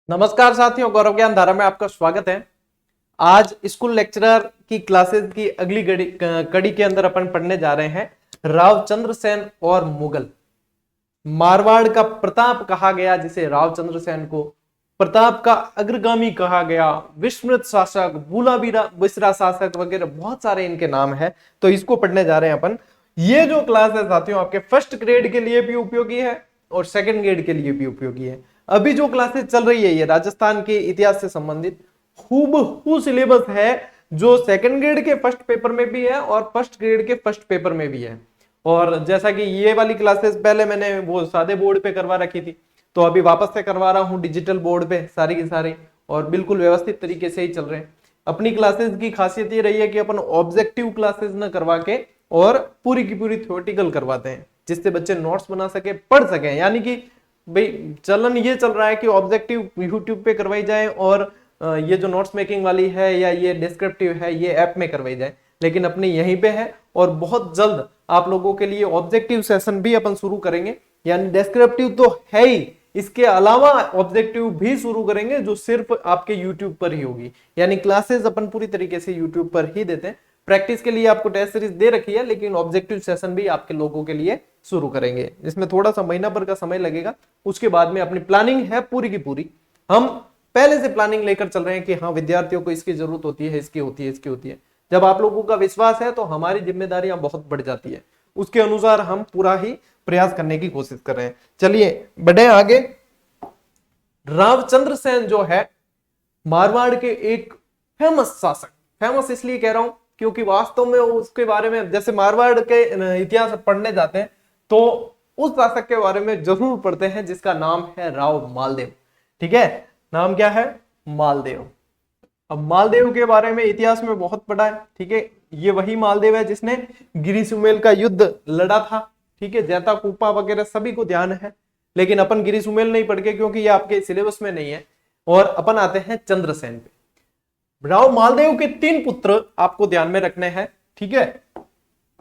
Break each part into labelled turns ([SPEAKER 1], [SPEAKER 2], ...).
[SPEAKER 1] नमस्कार साथियों, गौरव ज्ञान धारा में आपका स्वागत है। आज स्कूल लेक्चरर की क्लासेस की अगली कड़ी के अंदर अपन पढ़ने जा रहे हैं रावचंद्र सेन और मुगल। मारवाड़ का प्रताप कहा गया, जिसे रावचंद्र सेन को प्रताप का अग्रगामी कहा गया, विस्मृत शासक, भूला बिसरा शासक वगैरह बहुत सारे इनके नाम है। तो इसको पढ़ने जा रहे हैं अपन। ये जो क्लास है साथियों, आपके फर्स्ट ग्रेड के लिए भी उपयोगी है और सेकंड ग्रेड के लिए भी उपयोगी है। अभी जो क्लासेस चल रही है ये राजस्थान के इतिहास से संबंधित हूबहू सिलेबस है, जो सेकंड ग्रेड के फर्स्ट पेपर में भी है और फर्स्ट ग्रेड के फर्स्ट पेपर में भी है। और जैसा कि ये वाली क्लासेस पहले मैंने वो सादे बोर्ड पे करवा रखी थी, तो अभी वापस से करवा रहा हूँ डिजिटल बोर्ड पे सारी की सारी, और बिल्कुल व्यवस्थित तरीके से ही चल रहे हैं। अपनी क्लासेस की खासियत ये रही है कि अपन ऑब्जेक्टिव क्लासेस न करवा के और पूरी की पूरी थ्योरेटिकल करवाते हैं, जिससे बच्चे नोट्स बना सके, पढ़ सके। यानी कि भाई चलन ये चल रहा है कि ऑब्जेक्टिव यूट्यूब पे करवाई जाए और ये जो नोट्स मेकिंग वाली है या ये डिस्क्रिप्टिव है ये ऐप में करवाई जाए, लेकिन अपने यहीं पे है। और बहुत जल्द आप लोगों के लिए ऑब्जेक्टिव सेशन भी अपन शुरू करेंगे। यानी डिस्क्रिप्टिव तो है ही, इसके अलावा ऑब्जेक्टिव भी शुरू करेंगे, जो सिर्फ आपके यूट्यूब पर ही होगी। यानी क्लासेस अपन पूरी तरीके से यूट्यूब पर ही देते हैं। प्रैक्टिस के लिए आपको टेस्ट सीरीज दे रखी है, लेकिन ऑब्जेक्टिव सेशन भी आपके लोगों के लिए शुरू करेंगे। इसमें थोड़ा सा महीना भर का समय लगेगा। उसके बाद में अपनी प्लानिंग है पूरी की पूरी, हम पहले से प्लानिंग लेकर चल रहे हैं कि हाँ विद्यार्थियों को इसकी जरूरत होती है, इसकी होती है, इसकी होती है। जब आप लोगों का विश्वास है तो हमारी जिम्मेदारियां बहुत बढ़ जाती है। उसके अनुसार हम पूरा ही प्रयास करने की कोशिश कर रहे हैं। चलिए बढ़े आगे। रावचंद्र सेन जो है मारवाड़ के एक फेमस शासक, फेमस इसलिए कह रहा हूं क्योंकि वास्तव में उसके बारे में, जैसे मारवाड़ के इतिहास पढ़ने जाते हैं तो उस शासक के बारे में जरूर पढ़ते हैं जिसका नाम है राव मालदेव। ठीक है, नाम क्या है? मालदेव। अब मालदेव के बारे में इतिहास में बहुत पढ़ा है। ठीक है, ये वही मालदेव है जिसने गिरी सुमेल का युद्ध लड़ा था। ठीक है, जैता कूपा वगैरह सभी को ध्यान है, लेकिन अपन गिरी सुमेल नहीं पढ़ के, क्योंकि ये आपके सिलेबस में नहीं है। और अपन आते हैं चंद्रसेन पे। राव मालदेव के 3 पुत्र आपको ध्यान में रखने हैं। ठीक है,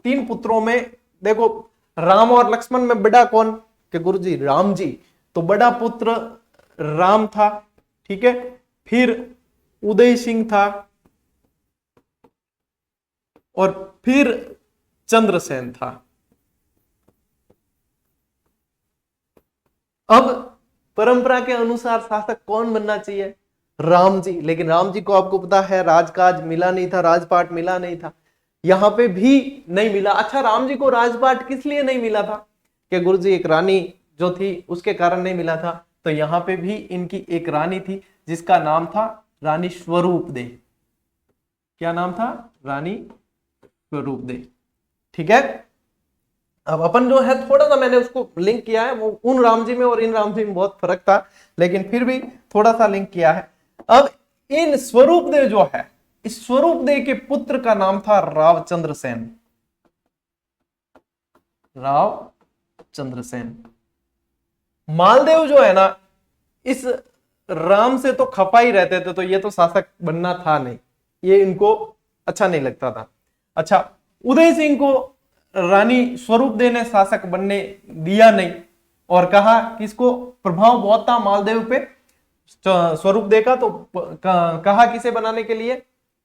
[SPEAKER 1] 3 पुत्रों में देखो, राम और लक्ष्मण में बड़ा कौन? के गुरुजी राम जी। तो बड़ा पुत्र राम था। ठीक है, फिर उदय सिंह था और फिर चंद्रसेन था। अब परंपरा के अनुसार शासक कौन बनना चाहिए? राम जी। लेकिन राम जी को आपको पता है राजकाज मिला नहीं था, राजपाट मिला नहीं था, यहां पे भी नहीं मिला। अच्छा, राम जी को राजपाट किस लिए नहीं मिला था? कि गुरुजी एक रानी जो थी उसके कारण नहीं मिला था। तो यहां पे भी इनकी एक रानी थी जिसका नाम था रानी स्वरूप दे। क्या नाम था? रानी स्वरूप दे। ठीक है, अब अपन जो है थोड़ा सा मैंने उसको लिंक किया है, वो उन राम जी में और इन राम जी में बहुत फर्क था, लेकिन फिर भी थोड़ा सा लिंक किया है। अब इन स्वरूप देव जो है, इस स्वरूप देव के पुत्र का नाम था रावचंद्र सेन। रावचंद्र सेन। मालदेव जो है ना, इस राम से तो खपा ही रहते थे, तो ये तो शासक बनना था नहीं, ये इनको अच्छा नहीं लगता था। अच्छा, उदय सिंह को रानी स्वरूप देव ने शासक बनने दिया नहीं, और कहा कि इसको प्रभाव बहुत था मालदेव पे स्वरूप देव का, तो कहा किसे बनाने के लिए?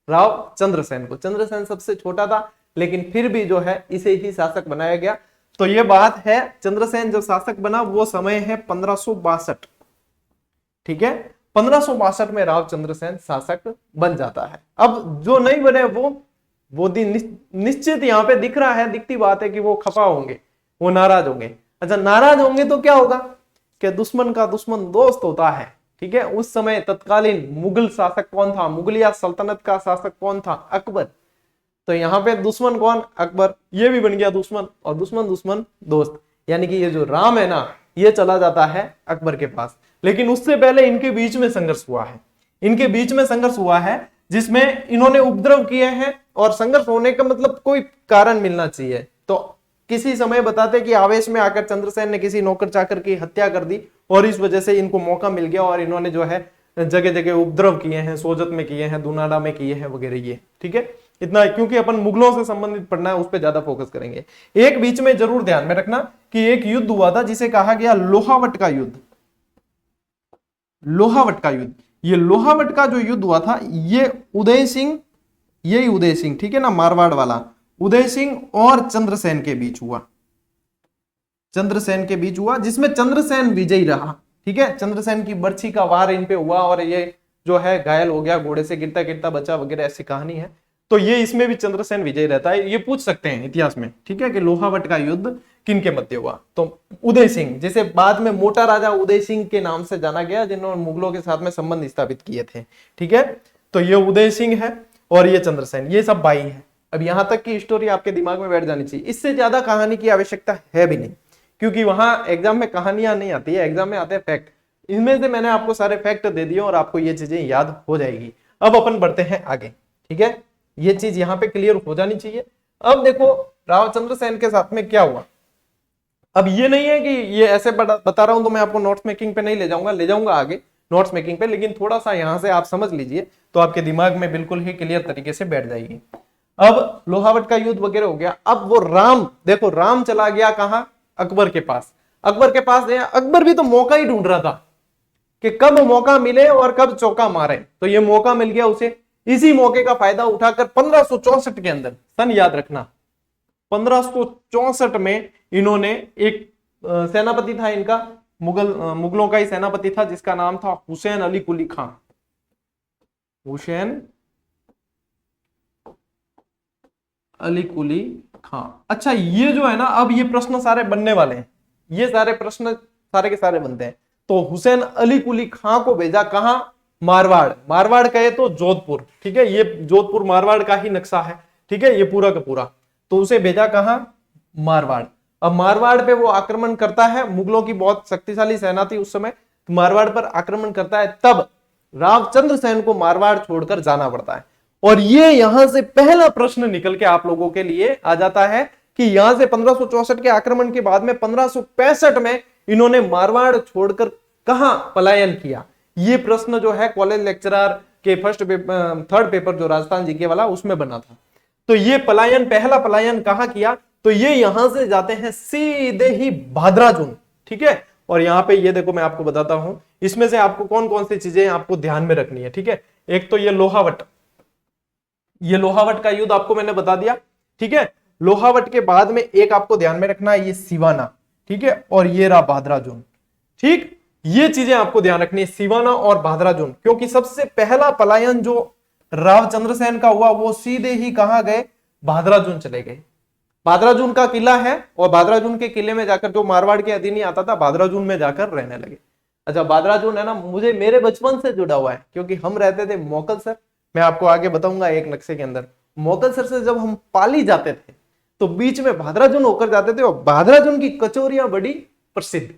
[SPEAKER 1] राव चंद्रसेन को। चंद्रसेन सबसे छोटा था, लेकिन फिर भी जो है इसे ही शासक बनाया गया। तो ये बात है, चंद्रसेन जो शासक बना वो समय है 1562। ठीक है, 1562 में रावचंद्र सेन शासक बन जाता है। अब जो नहीं बने वो दिन निश्चित यहां पे दिख रहा है, दिखती बात है कि वो खफा होंगे, वो नाराज होंगे। अच्छा, नाराज होंगे तो क्या होगा कि दुश्मन का दुश्मन दोस्त होता है। ठीक है, उस समय तत्कालीन मुगल शासक कौन था? मुगलिया सल्तनत का शासक कौन था? अकबर। तो यहाँ पे दुश्मन कौन? अकबर। ये भी बन गया दुश्मन, और दुश्मन दुश्मन दोस्त। यानी कि ये जो राम है ना, ये चला जाता है अकबर के पास। लेकिन उससे पहले इनके बीच में संघर्ष हुआ है। इनके बीच में संघर्ष हुआ है जिसमें इन्होंने उपद्रव किए हैं, और संघर्ष होने का मतलब कोई कारण मिलना चाहिए। तो किसी समय बताते कि आवेश में आकर चंद्रसेन ने किसी नौकर चाकर की हत्या कर दी, और इस वजह से इनको मौका मिल गया, और इन्होंने जो है जगह जगह उपद्रव किए हैं, सोजत में किए हैं, दुनाडा में किए हैं वगैरह। ये ठीक है, इतना, क्योंकि अपन मुगलों से संबंधित पढ़ना है, उस पर ज्यादा फोकस करेंगे। एक बीच में जरूर ध्यान में रखना कि एक युद्ध हुआ था जिसे कहा गया लोहावट का युद्ध। लोहावट का युद्ध। ये लोहावट का जो युद्ध हुआ था, ये उदय सिंह, यही उदय सिंह, ठीक है ना, मारवाड़ वाला उदय सिंह और चंद्रसेन के बीच हुआ, चंद्रसेन के बीच हुआ, जिसमें चंद्रसेन विजयी रहा। ठीक है, चंद्रसेन की बर्छी का वार इन पे हुआ और ये जो है घायल हो गया, घोड़े से गिरता गिरता बचा वगैरह, ऐसी कहानी है। तो ये इसमें भी चंद्रसेन विजयी रहता है, ये पूछ सकते हैं इतिहास में, ठीक है, कि लोहावट का युद्ध किन के मध्य हुआ। तो उदय सिंह, जिसे बाद में मोटा राजा उदय सिंह के नाम से जाना गया, जिन्होंने मुगलों के साथ में संबंध स्थापित किए थे। ठीक है, तो ये उदय सिंह है और ये चंद्रसेन, ये सब भाई है। अब यहां तक की स्टोरी आपके दिमाग में बैठ जानी चाहिए, इससे ज्यादा कहानी की आवश्यकता है भी नहीं, क्योंकि वहां एग्जाम में कहानियां नहीं आती है, एग्जाम में आते हैं फैक्ट। इनमें से मैंने आपको सारे फैक्ट दे दिए और आपको ये चीजें याद हो जाएगी। अब अपन बढ़ते हैं आगे। ठीक है, ये चीज यहाँ पे क्लियर हो जानी चाहिए। अब देखो राव चंद्रसेन के साथ में क्या हुआ। अब ये नहीं है कि ये ऐसे बता रहा हूं तो मैं आपको नोट्स मेकिंग पे नहीं ले जाऊंगा, ले जाऊंगा आगे नोट्स मेकिंग पे, लेकिन थोड़ा सा यहां से आप समझ लीजिए तो आपके दिमाग में बिल्कुल ही क्लियर तरीके से बैठ जाएगी। अब लोहावट का युद्ध वगैरह हो गया। अब वो राम, देखो राम चला गया कहां, अकबर के पास। अकबर के पास गया, अकबर भी तो मौका ही ढूंढ रहा था कि कब मौका मिले और कब चौका मारे, तो ये मौका मिल गया उसे। इसी मौके का फायदा उठाकर 1564 के अंदर, सन याद रखना, 1564 में इन्होंने एक सेनापति था इनका, मुगलों का ही सेनापति था, जिसका नाम था हुसैन अली कुली खां। हुसैन अली कुली खां। अच्छा, ये जो है ना, अब ये प्रश्न सारे बनने वाले हैं, ये सारे प्रश्न सारे के सारे बनते हैं। तो हुसैन अली कुली खां को भेजा कहां, मारवाड़। मारवाड़ कहे तो जोधपुर, ठीक है, ये जोधपुर मारवाड़ का ही नक्शा है, ठीक है, ये पूरा का पूरा। तो उसे भेजा कहां, मारवाड़। अब मारवाड़ पे वो आक्रमण करता है, मुगलों की बहुत शक्तिशाली सेना थी उस समय, तो मारवाड़ पर आक्रमण करता है। तब राव चंद्रसेन को मारवाड़ छोड़कर जाना पड़ता है। और ये यहां से पहला प्रश्न निकल के आप लोगों के लिए आ जाता है कि यहां से 1564 के आक्रमण के बाद में 1565 में इन्होंने मारवाड़ छोड़कर कहां पलायन किया। ये प्रश्न जो है कॉलेज लेक्चरर के थर्ड पेपर जो राजस्थान जीके वाला, उसमें बना था। तो ये पलायन, पहला पलायन कहां किया, तो ये यहां से जाते हैं सीधे ही भादराजून। ठीक है, और यहां पे ये देखो मैं आपको बताता हूं, इसमें से आपको कौन कौन सी चीजें आपको ध्यान में रखनी है। ठीक है, एक तो ये लोहावट, ये लोहावट का युद्ध आपको मैंने बता दिया। ठीक है, लोहावट के बाद में एक आपको ध्यान में रखना है, ये सिवाना। ठीक है, और ये रहा भादराजून। ठीक, ये चीजें आपको ध्यान रखनी है, सिवाना और भादराजून, क्योंकि सबसे पहला पलायन जो राव चंद्रसेन का हुआ वो सीधे ही कहां गए, भादराजून चले गए। भादराजून का किला है और भादराजून के किले में जाकर, जो मारवाड़ के अधीन ही आता था, भादराजून में जाकर रहने लगे। अच्छा, भादराजून है ना, मुझे मेरे बचपन से जुड़ा हुआ है, क्योंकि हम रहते थे मोकलसर। मैं आपको आगे बताऊंगा एक नक्शे के अंदर। मोकलसर से जब हम पाली जाते थे तो बीच में भादराजून होकर जाते थे, और भादराजून की कचौरियां बड़ी प्रसिद्ध।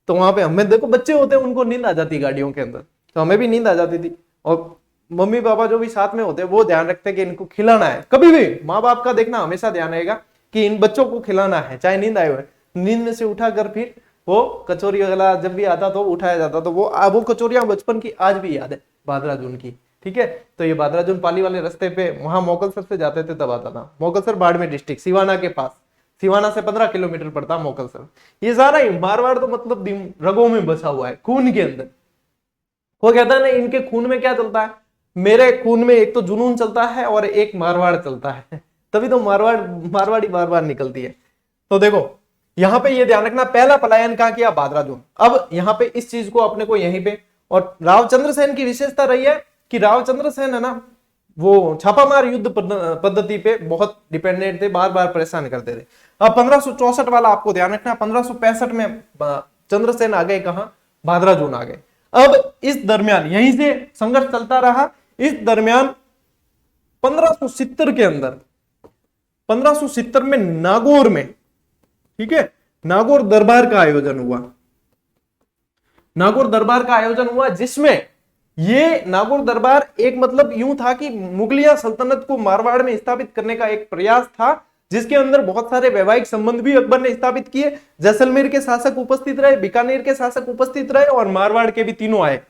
[SPEAKER 1] तो वहां पे हमें, देखो बच्चे होते हैं उनको नींद आ जाती गाड़ियों के अंदर, तो हमें भी नींद आ जाती थी। और मम्मी पापा जो भी साथ में होते हैं वो ध्यान रखते हैं कि इनको खिलाना है। कभी भी माँ बाप का देखना हमेशा ध्यान रहेगा कि इन बच्चों को खिलाना है, चाहे नींद आए हुए। नींद में से उठाकर फिर वो कचौरी वाला जब भी आता तो उठाया जाता, तो वो कचौरियां बचपन की आज भी याद है भादराजून की। ठीक है, तो ये भादराजून पाली वाले रास्ते पे, वहां मोकलसर से जाते थे तब आता था। मोकलसर बाड़मेर डिस्ट्रिक्ट, सिवाना के पास, सिवाना से 15 किलोमीटर पड़ता मोकलसर। ये सारा ही मारवाड़ तो मतलब रगों में बसा हुआ है, खून के अंदर। वो कहता है ना, इनके खून में क्या चलता है, मेरे खून में एक तो जुनून चलता है और एक मारवाड़ चलता है, तभी तो मारवाड़ी बार बार निकलती है। तो देखो यहां पे ये ध्यान रखना, पहला पलायन कहां किया, भादराजून। अब यहां पे इस चीज को अपने को यहीं पे, और राव चंद्रसेन की विशेषता रही है कि राव चंद्रसेन है ना, वो छापामार युद्ध पद्धति पे बहुत डिपेंडेंट थे, बार बार परेशान करते थे। अब 1564 वाला आपको ध्यान रखना, 1565 में चंद्रसेन आ गए कहां, भादराजून आ गए। अब इस दरमियान यहीं से संघर्ष चलता रहा। इस दरमियान 1570 के अंदर, 1570 में नागौर में, ठीक है, नागौर दरबार का आयोजन हुआ। नागौर दरबार का आयोजन हुआ, जिसमें ये नागौर दरबार एक मतलब यूं था कि मुगलिया सल्तनत को मारवाड़ में स्थापित करने का एक प्रयास था, जिसके अंदर बहुत सारे वैवाहिक संबंध भी अकबर ने स्थापित किए। जैसलमेर के शासक उपस्थित रहे, बीकानेर के शासक उपस्थित रहे, और मारवाड़ के भी तीनों आए।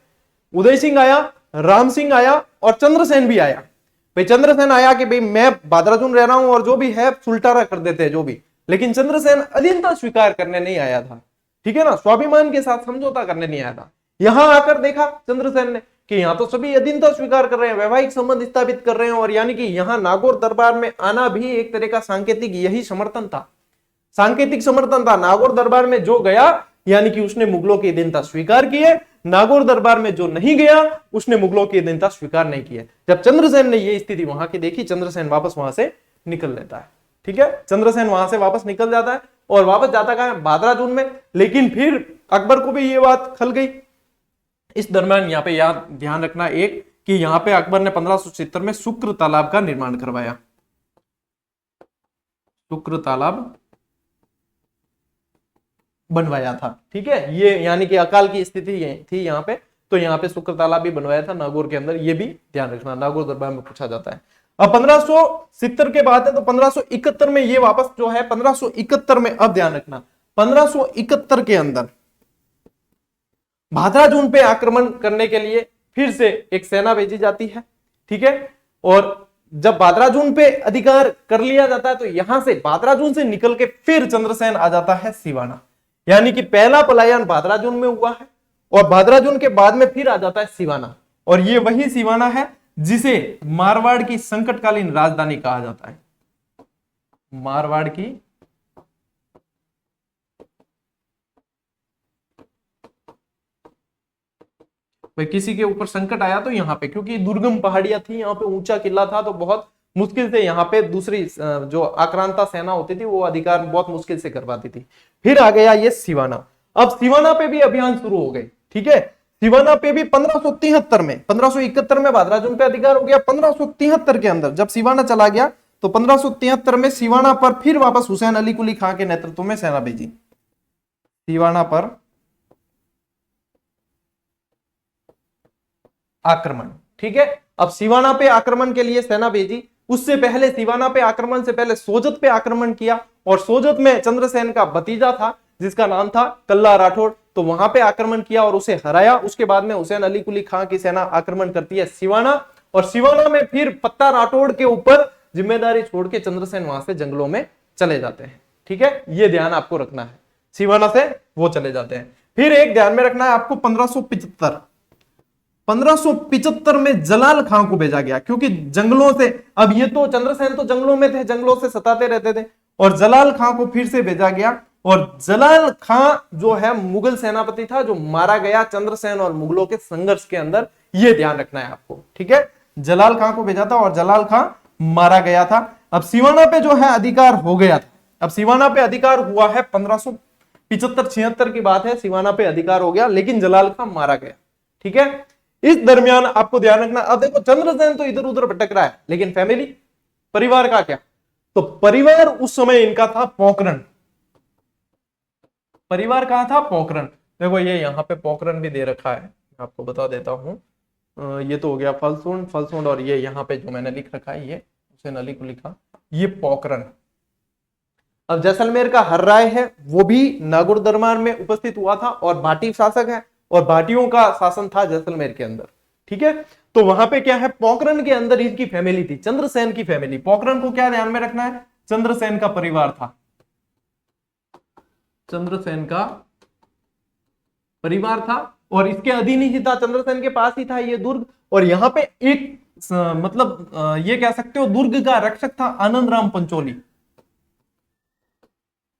[SPEAKER 1] उदय सिंह आया, राम सिंह आया और चंद्रसेन भी आया। भाई चंद्रसेन आया कि भाई मैं भादराजून रह रहा हूं और जो भी है सुलटारा कर देते हैं जो भी, लेकिन चंद्रसेन अधीनता स्वीकार करने नहीं आया था। ठीक है ना, स्वाभिमान के साथ समझौता करने नहीं आया था। यहां आकर देखा चंद्रसेन ने कि यहाँ तो सभी अधीनता स्वीकार कर रहे हैं, वैवाहिक संबंध स्थापित कर रहे हैं, और यानी कि यहाँ नागौर दरबार में आना भी एक तरह का सांकेतिक यही समर्थन था, सांकेतिक समर्थन था। नागौर दरबार में जो गया यानी कि उसने मुगलों की अधीनता स्वीकार की है, नागौर दरबार में जो नहीं गया उसने मुगलों की अधीनता स्वीकार नहीं की है। जब चंद्रसेन ने ये स्थिति वहां की देखी, चंद्रसेन वापस वहां से निकल लेता है। ठीक है, चंद्रसेन वहां से वापस निकल जाता है और वापस जाता कहां है, भादरा जून में। लेकिन फिर अकबर को भी ये बात खल गई। इस दरमियान यहाँ पे याद ध्यान रखना एक कि यहाँ पे अकबर ने 1570 में शुक्र तालाब का निर्माण करवाया। शुक्र तालाब बनवाया था। ठीक है, ये यानी कि अकाल की स्थिति थी यहाँ पे, तो यहाँ पे शुक्र तालाब भी बनवाया था नागौर के अंदर। ये भी ध्यान रखना, नागौर दरबार में पूछा जाता है। अब 1570 के बाद है तो 1571 में ये वापस जो है 1571 में, अब ध्यान रखना 1571 के अंदर भादरा जून पे आक्रमण करने के लिए फिर से एक सेना भेजी जाती है। ठीक है, और जब भादरा जून पे अधिकार कर लिया जाता है तो यहां से भादरा जून से निकल के फिर चंद्रसेन आ जाता है सिवाना, यानी कि पहला पलायन भादरा जून में हुआ है और भादरा जून के बाद में फिर आ जाता है सिवाना। और ये वही सिवाना है जिसे मारवाड़ की संकटकालीन राजधानी कहा जाता है। मारवाड़ की भाई किसी के ऊपर संकट आया तो यहाँ पे, क्योंकि दुर्गम पहाड़ियां थी, यहाँ पे ऊंचा किला था, तो बहुत मुश्किल से यहाँ पे दूसरी जो आक्रांता सेना होती थी वो अधिकार बहुत मुश्किल से कर पाती थी। फिर आ गया ये सिवाना। अब सिवाना पे भी अभियान शुरू हो गए। ठीक है, सिवाना पे भी 1573 में, 1571 में भादरा जून पे अधिकार हो गया। 1573 के अंदर जब सिवाना चला गया तो 1573 में सिवाना पर फिर वापस हुसैन अली कुली खां के नेतृत्व में सेना भेजी। सिवाना पर आक्रमण। ठीक है, अब सिवाना पे आक्रमण के लिए सेना भेजी। उससे पहले सिवाना पे आक्रमण से पहले सोजत पे आक्रमण किया, और सोजत में चंद्रसेन का भतीजा था जिसका नाम था कल्ला राठौड़, तो वहां पे आक्रमण किया और उसे हराया। उसके बाद में हुसैन अली कुली खां की सेना आक्रमण करती है सिवाना, और सिवाना में फिर पत्ता राठौड़ के ऊपर जिम्मेदारी छोड़ के चंद्रसेन वहां से जंगलों में चले जाते हैं। ठीक है, ये ध्यान आपको रखना है, सिवाना से वो चले जाते हैं। फिर एक ध्यान में रखना है आपको 1575 में जलाल खां को भेजा गया, क्योंकि जंगलों से, अब ये तो चंद्रसेन तो जंगलों में थे, जंगलों से सताते रहते थे, और जलाल खां को फिर से भेजा गया। और जलाल खां जो है मुगल सेनापति था जो मारा गया चंद्रसेन और मुगलों के संघर्ष के अंदर, ये ध्यान रखना है आपको। ठीक है, जलाल खां को भेजा था और जलाल खां मारा गया था। अब सिवाना पे जो है अधिकार हो गया था। अब सिवाना पे अधिकार हुआ है 1575-76 की बात है, सिवाना पे अधिकार हो गया, लेकिन जलाल खां मारा गया। ठीक है, इस दरमियान आपको ध्यान रखना, अब देखो चंद्रसेन तो इधर उधर भटक रहा है, लेकिन फैमिली, परिवार का क्या? तो परिवार उस समय इनका था पोखरण। परिवार कहां था? पोखरण। देखो ये यहाँ पे पोखरण भी दे रखा है, आपको बता देता हूं। ये तो हो गया फलसुंड, और ये यहाँ पे जो मैंने लिख रखा है ये हुसैन अली को लिखा, ये पोखरण। अब जैसलमेर का हर्राय है वो भी नागौर दरबार में उपस्थित हुआ था, और भाटी शासक है, और भाटियों का शासन था जैसलमेर के अंदर। ठीक है, तो वहां पे क्या है, पोखरण के अंदर इनकी फैमिली थी, चंद्रसेन की फैमिली। पोखरण को क्या ध्यान में रखना है, चंद्रसेन का परिवार था, चंद्रसेन का परिवार था, और इसके अधीन ही था, चंद्रसेन के पास ही था ये दुर्ग। और यहाँ पे एक मतलब ये कह सकते हो दुर्ग का रक्षक था आनंद राम पंचोली।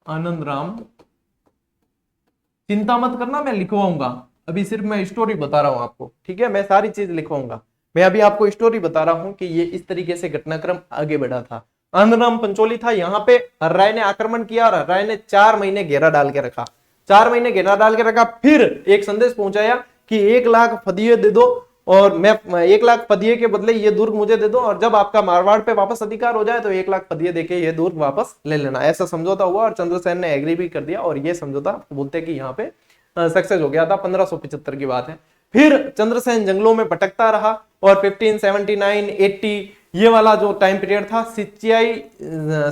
[SPEAKER 1] आनंद राम, चिंता मत करना, मैं लिखवाऊंगा, अभी सिर्फ मैं स्टोरी बता रहा हूं आपको। ठीक है, मैं सारी चीज लिखवाऊंगा, मैं अभी आपको स्टोरी बता रहा हूं कि ये इस तरीके से घटनाक्रम आगे बढ़ा था। आनंदराम पंचोली था, यहाँ पे हर्राय ने आक्रमण किया और हर्राय ने 4 महीने घेरा डाल के रखा, 4 महीने घेरा डाल के रखा। फिर एक संदेश पहुंचाया कि 1 लाख फदिये दे दो, और मैं 1 लाख फदिये के बदले ये दुर्ग मुझे दे दो, और जब आपका मारवाड़ पे वापस अधिकार हो जाए तो 1 लाख फदिये देके ये दुर्ग वापस ले लेना। ऐसा समझौता हुआ और चंद्रसेन ने एग्री भी कर दिया, और ये समझौता बोलते हैं कि यहाँ पे सक्सेस हो गया था। 1575 की बात है। फिर चंद्रसेन जंगलों में भटकता रहा, और 1579, 80 ये वाला जो टाइम पीरियड था, सिंचियाई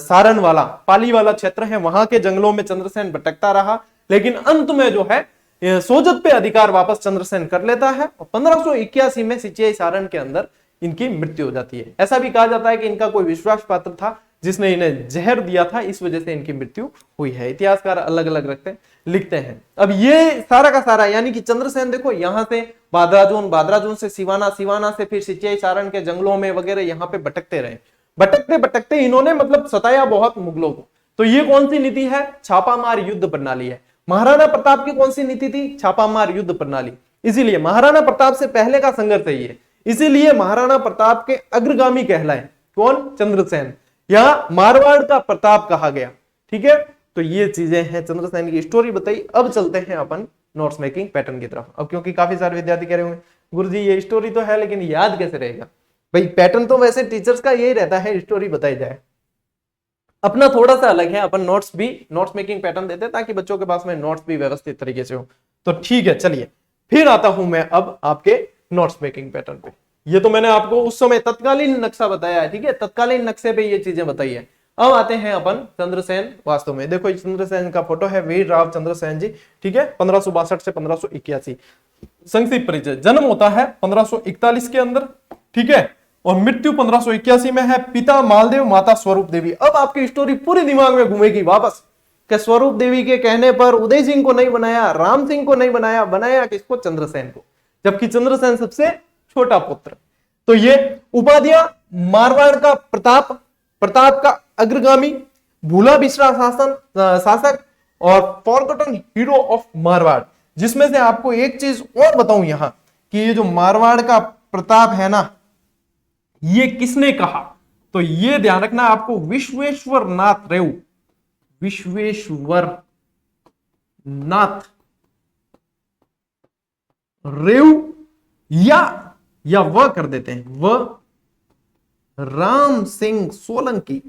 [SPEAKER 1] सारण वाला, पाली वाला क्षेत्र है, वहां के जंगलों में चंद्रसेन भटकता रहा। लेकिन अंत में जो है सोजत पे अधिकार वापस चंद्रसेन कर लेता है, और 1581 में सिंचियाई सारण के अंदर इनकी मृत्यु हो जाती है। ऐसा भी कहा जाता है कि इनका कोई विश्वास पात्र था जिसने इन्हें जहर दिया था, इस वजह से इनकी मृत्यु हुई है। इतिहासकार अलग अलग रखते हैं, लिखते हैं। अब ये सारा का सारा यानी कि चंद्रसेन देखो यहां से बादराजून, बादराजून से सिवाना, सिवाना से फिर सिंचिया सारण के जंगलों में वगैरह यहाँ पे भटकते रहे। भटकते भटकते इन्होंने मतलब सताया बहुत मुगलों को। तो ये कौन सी नीति है? छापामार युद्ध प्रणाली है। महाराणा प्रताप की कौन सी नीति थी? छापामार युद्ध प्रणाली। इसीलिए महाराणा प्रताप से पहले का संघर्ष है ये, इसीलिए महाराणा प्रताप के अग्रगामी कहलाए कौन? चंद्रसेन, या मारवाड़ का प्रताप कहा गया। ठीक है, तो ये चीजें हैं, चंद्रसेन की स्टोरी बताई। अब चलते हैं अपन नोट्स मेकिंग पैटर्न की तरफ। अब क्योंकि काफी सारे विद्यार्थी कह रहे होंगे गुरुजी ये स्टोरी तो है लेकिन याद कैसे रहेगा? भाई पैटर्न तो वैसे टीचर्स का यही रहता है, स्टोरी बताई जाए। अपना थोड़ा सा अलग है, अपन नोट्स मेकिंग पैटर्न देते हैं ताकि बच्चों के पास में नोट्स भी व्यवस्थित तरीके से हो। तो ठीक है, चलिए फिर आता हूं मैं अब आपके नोट्स मेकिंग पैटर्न पे। ये तो मैंने आपको उस समय तत्कालीन नक्शा बताया है, ठीक है, तत्कालीन नक्शे पे ये चीजें बताई है। अब आते हैं अपन चंद्रसेन वास्तव में। देखो चंद्रसेन का फोटो है, वीर राव चंद्रसेन जी, ठीक है, 1562 से 1581। संक्षिप्त परिचय, जन्म होता है 1541 के अंदर, ठीक है, और मृत्यु 1581 में है। पिता मालदेव, माता स्वरूप देवी। अब आपकी स्टोरी पूरी दिमाग में घूमेगी वापस कि स्वरूप देवी के कहने पर उदय सिंह को नहीं बनाया, राम सिंह को नहीं बनाया, बनाया किसको? चंद्रसेन को, जबकि चंद्रसेन सबसे छोटा पुत्र। तो ये उपाधियां, मारवाड़ का प्रताप, प्रताप का अग्रगामी, भूला बिसरा शासक और फॉरगॉटन हीरो ऑफ मारवाड़। जिसमें से आपको एक चीज और बताऊं यहां कि ये जो मारवाड़ का प्रताप है ना, ये किसने कहा? तो ये ध्यान रखना आपको, विश्वेश्वर नाथ रेऊ, विश्वेश्वर नाथ रेऊ, या वह कर देते हैं, वह राम सिंह सोलंकी।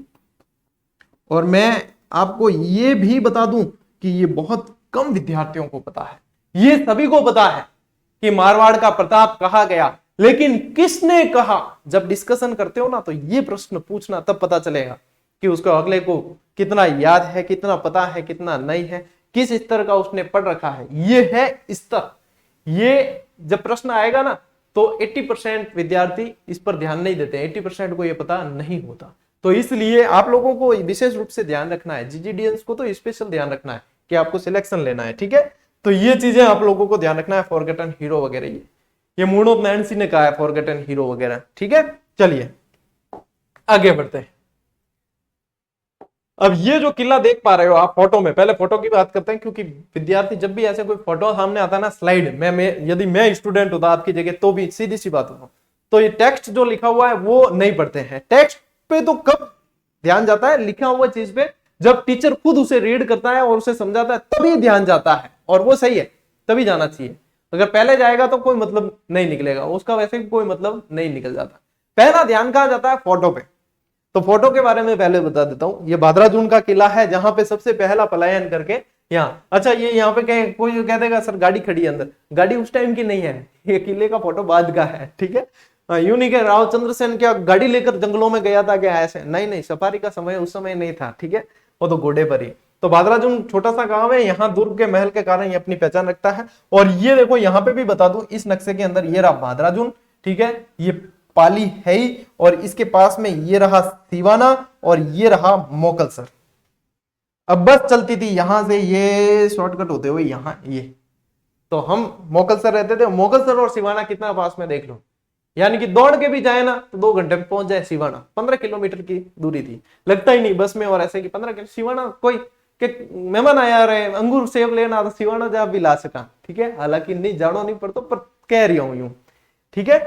[SPEAKER 1] और मैं आपको यह भी बता दूं कि ये बहुत कम विद्यार्थियों को पता है। ये सभी को पता है कि मारवाड़ का प्रताप कहा गया, लेकिन किसने कहा? जब डिस्कशन करते हो ना तो ये प्रश्न पूछना, तब पता चलेगा कि उसको अगले को कितना याद है, कितना पता है, कितना नहीं है, किस स्तर का उसने पढ़ रखा है। ये है स्तर। ये जब प्रश्न आएगा ना तो 80% विद्यार्थी इस पर ध्यान नहीं देते, 80% को ये पता नहीं होता। तो इसलिए आप लोगों को विशेष रूप से ध्यान रखना है, जीजीडीएस को तो स्पेशल ध्यान रखना है कि आपको सिलेक्शन लेना है, ठीक है। तो ये चीजें आप लोगों को ध्यान रखना है, फॉरगॉटन हीरो वगैरह, ये मूडोप नैन्सी ने कहा है फॉरगॉटन हीरो वगैरह, ठीक है। चलिए आगे बढ़ते हैं। अब ये जो किला देख पा रहे हो आप फोटो में, पहले फोटो की बात करते हैं, क्योंकि विद्यार्थी जब भी ऐसे कोई फोटो सामने आता है ना, स्लाइड में यदि मैं स्टूडेंट होता आपकी जगह तो भी सीधी सी बात हो, तो ये टेक्स्ट जो लिखा हुआ है वो नहीं पढ़ते हैं। टेक्स्ट पे तो कब ध्यान जाता है? लिखा हुआ चीज पे जब टीचर खुद उसे रीड करता है और उसे समझाता है तभी ध्यान जाता है, और वो सही है, तभी जाना चाहिए। अगर पहले जाएगा तो कोई मतलब नहीं निकलेगा उसका, वैसे भी कोई मतलब नहीं निकल जाता। पहला ध्यान कहाँ जाता है? फोटो पे। तो फोटो के बारे में पहले बता देता हूं। ये बादराजून का किला है जहां पे सबसे पहला पलायन करके यहाँ, अच्छा ये यहाँ पे कोई कह देगा सर गाड़ी खड़ी है अंदर, गाड़ी उस टाइम की नहीं है, ये किले का फोटो बाद का है, ठीक है। यूं नहीं कह राव चंद्रसेन क्या गाड़ी लेकर जंगलों में गया था क्या? ऐसे नहीं, सफारी का समय उस समय नहीं था, ठीक है, वो तो घोड़े पर ही। तो बादराजून छोटा सा गांव है, यहाँ दुर्ग के महल के कारण ये अपनी पहचान रखता है। और ये देखो यहाँ पे भी बता दूं, इस नक्शे के अंदर ये रहा बादराजून, ठीक है, ये पाली है ही, और इसके पास में ये रहा सिवाना और ये रहा मोकलसर। अब बस चलती थी यहां से, ये शॉर्टकट होते हुए यहाँ ये, तो हम मोकलसर रहते थे। मोकलसर और सिवाना कितना पास में देख लो, यानी कि दौड़ के भी जाए ना तो 2 घंटे में पहुंच जाए सिवाना। 15 किलोमीटर की दूरी थी, लगता ही नहीं बस में और ऐसे कि 15 किलोमीटर सिवाना। कोई मेहमान आया रहे अंगूर सेब लेना तो सिवाना जा भी ला सका, ठीक है, हालांकि नहीं जाड़ो नहीं पड़ता, पर कह रही हूं यूं, ठीक है।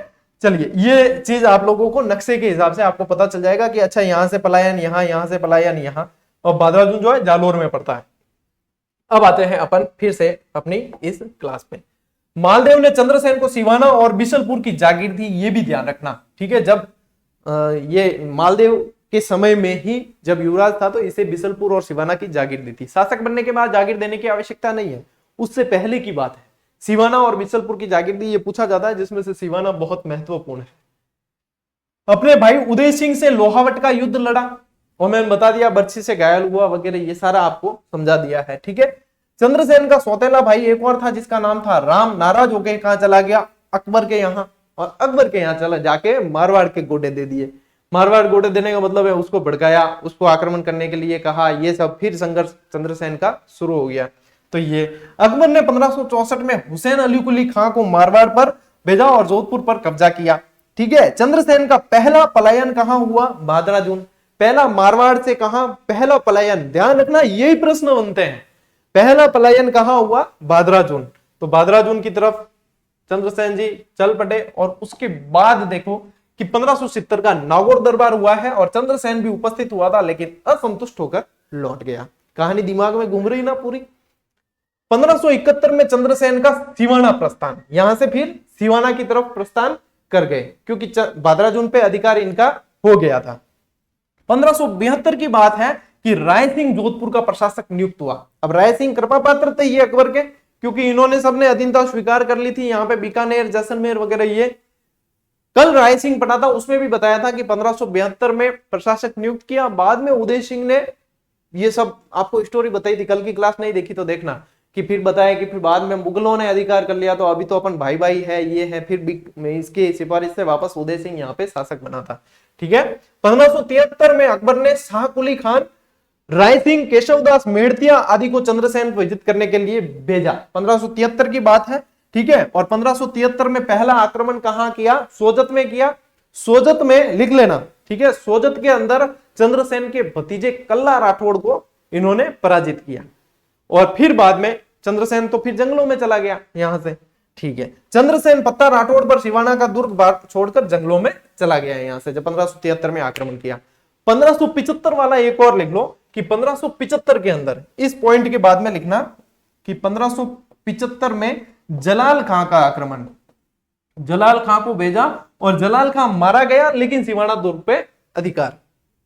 [SPEAKER 1] चलिए ये चीज आप लोगों को नक्शे के हिसाब से आपको पता चल जाएगा कि अच्छा यहां से पलायन यहाँ से पलायन यहाँ, और बादराजून जो है जालोर में पड़ता है। अब आते हैं अपन फिर से अपनी इस क्लास पे। मालदेव ने चंद्रसेन को सिवाना और बिशलपुर की जागीर दी, ये भी ध्यान रखना, ठीक है। जब ये मालदेव के समय में ही जब युवराज था तो इसे बिशलपुर और सिवाना की जागीर दी थी। शासक बनने के बाद जागीर देने की आवश्यकता नहीं है, उससे पहले की बात है। सिवाना और बिशलपुर की जागीर दी, ये पूछा जाता है, जिसमें से सिवाना बहुत महत्वपूर्ण है। अपने भाई उदय सिंह से लोहावट का युद्ध लड़ा, और मैंने बता दिया बर्छी से घायल हुआ वगैरह, ये सारा आपको समझा दिया है, ठीक है। चंद्रसेन का सौतेला भाई एक और था जिसका नाम था राम, नाराज होकर कहां चला गया? अकबर के यहाँ, और अकबर के यहाँ चला जाके मारवाड़ के गोडे दे दिए। मारवाड़ गोडे देने का मतलब है उसको भड़काया, उसको आक्रमण करने के लिए कहा, ये सब फिर संघर्ष चंद्रसेन का शुरू हो गया। तो ये अकबर ने 1564 में हुसैन अली कुली खां को मारवाड़ पर भेजा और जोधपुर पर कब्जा किया। ठीक है, चंद्रसेन का पहला पलायन कहां हुआ? भादराजून। पहला मारवाड़ से कहां पहला पलायन? ध्यान रखना यही प्रश्न बनते हैं, पहला पलायन कहां हुआ? भादराजून। तो भादराजून की तरफ चंद्रसेन जी चल पड़े और उसके बाद देखो कि 1570 का नागौर दरबार हुआ है और चंद्रसेन भी उपस्थित हुआ था, लेकिन असंतुष्ट होकर लौट गया। कहानी दिमाग में घूम रही ना पूरी। 1571 में चंद्रसेन का सिवाना प्रस्थान, यहां से फिर सिवाना की तरफ प्रस्थान कर गए क्योंकि भादराजून पे अधिकार इनका हो गया था। 1572 की बात है कि राय सिंह जोधपुर का प्रशासक नियुक्त हुआ। अब राय सिंह कृपा पात्र थे ये अकबर के, क्योंकि इन्होंने सबने अधीनता स्वीकार कर ली थी। यहाँ पे बीकानेर, जैसलमेर वगैरह ये कल राय सिंह पढ़ा था, उसमें भी बताया था कि 1572 में प्रशासक नियुक्त किया। बाद में उदय सिंह ने ये सब आपको स्टोरी बताई थी, कल की क्लास नहीं देखी तो देखना, कि फिर बताया कि फिर बाद में मुगलों ने अधिकार कर लिया, तो अभी तो अपन भाई भाई है, ये है। फिर इसके सिफारिश से वापस उदय सिंह यहाँ पे शासक बना था। ठीक है, 1573 में अकबर ने शाह कुली खान, राय सिंह, केशवदास मेड़तिया आदि को चंद्रसेन को विजिट करने के लिए भेजा। 1573 की बात है। ठीक है, और 1573 में पहला आक्रमण कहां किया? सोजत में किया। सोजत में लिख लेना, ठीक है, सोजत के अंदर चंद्रसेन के भतीजे कल्ला राठौड़ को इन्होंने पराजित किया। और फिर बाद में चंद्रसेन तो फिर जंगलों में चला गया यहां से। ठीक है, चंद्रसेन पत्ता राठौड़ पर सिवाना का दुर्ग छोड़कर जंगलों में चला गया यहां से, जब 1573 में आक्रमण किया। 1575 वाला एक और लिख लो कि 1575 के अंदर, इस पॉइंट के बाद में लिखना कि 1575 में जलाल खां का आक्रमण, जलाल खां को भेजा और जलाल खां मारा गया, लेकिन सिवाना दुर्ग पे अधिकार।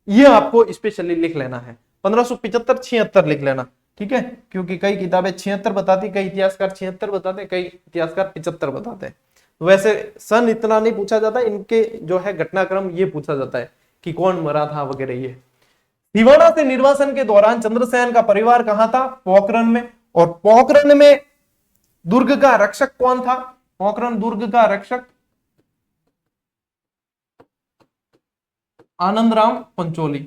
[SPEAKER 1] ये आपको स्पेशली लिख लेना है। 1575 76 लिख लेना, ठीक है, क्योंकि कई किताबें 76 बताती, कई इतिहासकार 76 बताते, कई इतिहासकार 75 बताते हैं। वैसे सन इतना नहीं पूछा जाता, इनके जो है घटनाक्रम ये पूछा जाता है कि कौन मरा था वगैरह। ये सिवाना से निर्वासन के दौरान चंद्रसेन का परिवार कहां था? पोखरण में। और पोखरण में दुर्ग का रक्षक कौन था? पोखरण दुर्ग का रक्षक आनंदराम पंचोली।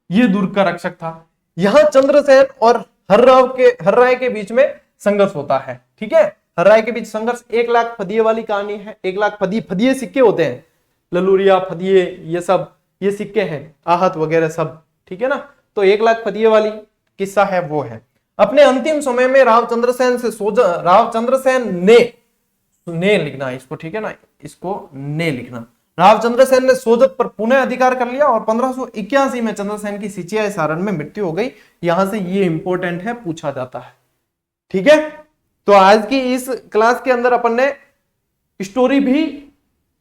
[SPEAKER 1] ये दुर्ग का रक्षक था। यहां चंद्रसेन और हर्राय के बीच में संघर्ष होता है। ठीक है, हर्राय के बीच संघर्ष 1 लाख फदिये वाली कहानी है। 1 लाख फदिये सिक्के होते हैं, ललूरिया, फदिये, ये सब ये सिक्के हैं, आहत वगैरह सब। ठीक है ना, तो 1 लाख फदिये वाली किस्सा है वो है। अपने अंतिम समय में राव चंद्रसेन ने लिखना इसको, ठीक है ना, इसको ने लिखना। राव चंद्रसेन ने सोजत पर पुनः अधिकार कर लिया और 1581 में चंद्रसेन की सिचिया सारण में मृत्यु हो गई। यहां से ये इंपॉर्टेंट है, पूछा जाता है। ठीक है, तो आज की इस क्लास के अंदर अपन ने स्टोरी भी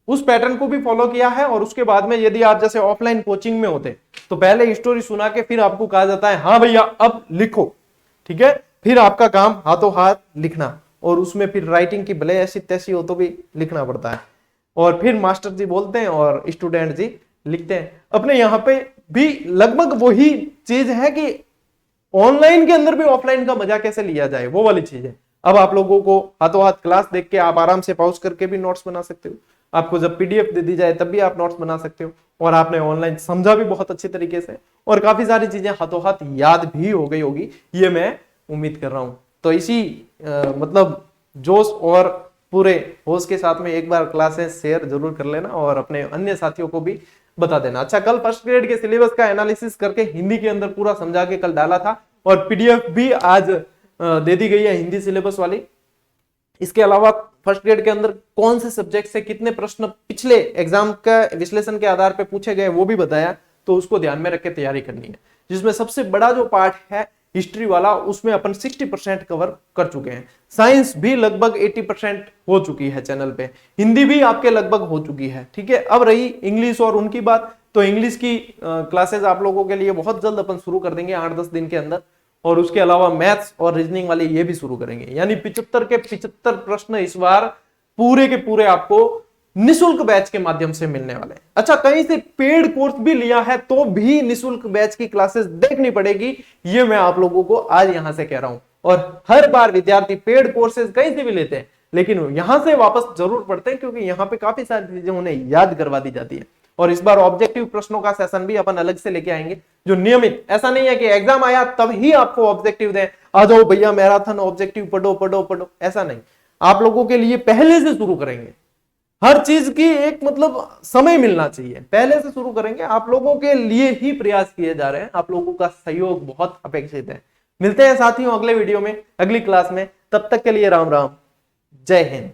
[SPEAKER 1] उस पैटर्न को भी फॉलो किया है। और उसके बाद में यदि आप जैसे ऑफलाइन कोचिंग में होते तो पहले स्टोरी सुना के फिर आपको कहा जाता है हाँ भैया अब लिखो। ठीक है, फिर आपका काम हाथों हाथ लिखना, और उसमें फिर राइटिंग की भले ऐसी तैसी हो तो भी लिखना पड़ता है। और फिर मास्टर जी बोलते हैं और स्टूडेंट जी लिखते हैं। अपने यहाँ पे भी लगभग वही चीज है कि ऑनलाइन के अंदर भी ऑफलाइन का मजा कैसे लिया जाए, वो वाली चीज है। अब आप लोगों को हाथों हाथ क्लास देख के आप आराम से पॉज करके भी नोट्स बना सकते हो। आपको जब पीडीएफ दे दी जाए तब भी आप नोट्स बना सकते हो। और आपने ऑनलाइन समझा भी बहुत अच्छी तरीके से, और काफी सारी चीजें हाथों हाथ याद भी हो गई होगी, ये मैं उम्मीद कर रहा हूं। तो इसी मतलब जोश और पूरे होश के साथ में एक बार क्लासेस शेयर जरूर कर लेना और अपने अन्य साथियों को भी बता देना। अच्छा, कल फर्स्ट ग्रेड के सिलेबस का एनालिसिस करके हिंदी के अंदर पूरा समझा के कल डाला था, और पीडीएफ भी आज दे दी गई है हिंदी सिलेबस वाली। इसके अलावा फर्स्ट ग्रेड के अंदर कौन से सब्जेक्ट से कितने प्रश्न पिछले एग्जाम का विश्लेषण के आधार पर पूछे गए वो भी बताया, तो उसको ध्यान में रख के तैयारी करनी है। जिसमें सबसे बड़ा जो पार्ट है हिस्ट्री वाला, उसमें अपन 60% कवर कर चुके हैं। साइंस भी लगभग 80% हो चुकी है चैनल पे। हिंदी भी आपके लगभग हो चुकी है। ठीक है, अब रही इंग्लिश और उनकी बात, तो इंग्लिश की क्लासेस आप लोगों के लिए बहुत जल्द अपन शुरू कर देंगे 8-10 दिन के अंदर। और उसके अलावा मैथ्स और रीजनिंग वाले ये भी शुरू करेंगे। यानी 75 के 75 प्रश्न इस बार पूरे के पूरे आपको निशुल्क बैच के माध्यम से मिलने वाले हैं। अच्छा, कहीं से पेड कोर्स भी लिया है तो भी निशुल्क बैच की क्लासेस देखनी पड़ेगी, ये मैं आप लोगों को आज यहां से कह रहा हूं। और हर बार विद्यार्थी पेड कोर्सेज कहीं से भी लेते हैं, लेकिन यहां से वापस जरूर पढ़ते हैं, क्योंकि यहां पे काफी सारी चीजें उन्हें याद करवा दी जाती है। और इस बार ऑब्जेक्टिव प्रश्नों का सेशन भी अपन अलग से लेके आएंगे, जो नियमित, ऐसा नहीं है कि एग्जाम आया तब ही आपको ऑब्जेक्टिव दें, आ जाओ भैया मैराथन ऑब्जेक्टिव पढ़ो पढ़ो पढ़ो, ऐसा नहीं। आप लोगों के लिए पहले से शुरू करेंगे, हर चीज की एक मतलब समय मिलना चाहिए, पहले से शुरू करेंगे। आप लोगों के लिए ही प्रयास किए जा रहे हैं, आप लोगों का सहयोग बहुत अपेक्षित है। मिलते हैं साथियों अगले वीडियो में, अगली क्लास में, तब तक के लिए राम राम, जय हिंद।